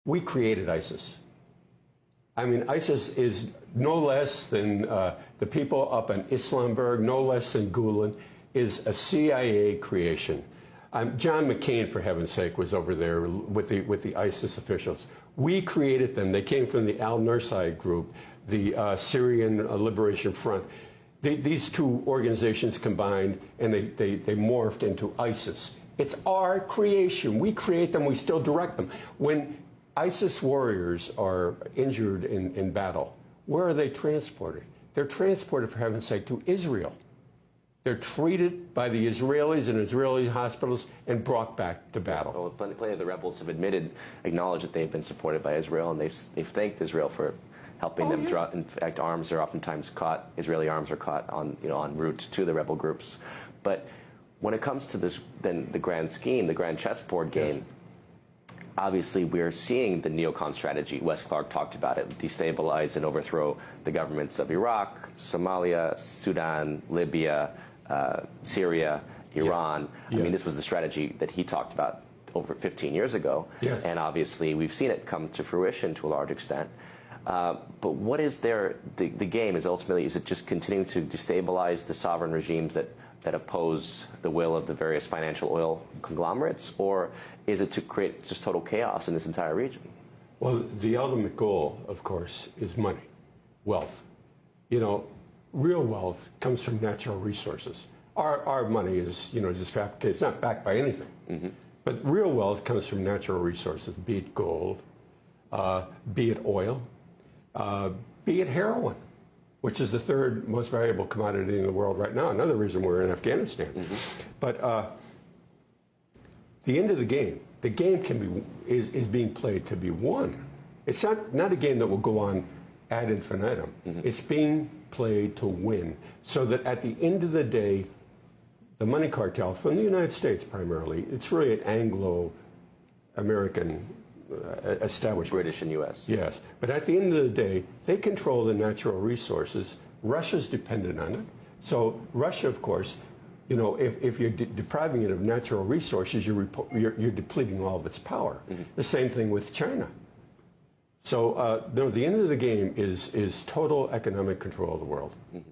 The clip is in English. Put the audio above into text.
We created ISIS. I mean, ISIS is no less than the people up in Islamberg, no less than Gulen, is a CIA creation. John McCain, for heaven's sake, was over there with the ISIS officials. We created them. They came from the Al-Nusra group, the Syrian Liberation Front. These two organizations combined, and they morphed into ISIS. It's our creation. We create them. We still direct them. When ISIS warriors are injured in battle, where are they transported? They're transported, for heaven's sake, to Israel. They're treated by the Israelis in Israeli hospitals and brought back to battle. Well, plenty of the rebels have acknowledged that they've been supported by Israel, and they've thanked Israel for helping them throughout. In fact, arms are oftentimes caught. Israeli arms are caught on en route to the rebel groups. But when it comes to this, then the grand scheme, the grand chessboard game. Yes. Obviously, we're seeing the neocon strategy. Wes Clark talked about it: destabilize and overthrow the governments of Iraq, Somalia, Sudan, Libya, Syria, Iran. Yeah. I mean, this was the strategy that he talked about over 15 years ago. Yes. And obviously, we've seen it come to fruition to a large extent. But what is the game is ultimately, is it just continuing to destabilize the sovereign regimes that oppose the will of the various financial oil conglomerates, or is it to create just total chaos in this entire region? Well, the ultimate goal, of course, is money, wealth. You know, real wealth comes from natural resources. Our money is, just fabricated. It's not backed by anything. Mm-hmm. But real wealth comes from natural resources, be it gold, be it oil, be it heroin, which is the third most valuable commodity in the world right now. Another reason we're in Afghanistan. Mm-hmm. But the end of the game is being played to be won. It's not a game that will go on ad infinitum. Mm-hmm. It's being played to win, so that at the end of the day, the money cartel from the United States primarily, it's really an Anglo-American establishment. British and U.S. Yes, but at the end of the day, they control the natural resources. Russia's dependent on it. So Russia, of course, if you're depriving it of natural resources, you're depleting all of its power. Mm-hmm. The same thing with China. So, the end of the game is total economic control of the world. Mm-hmm.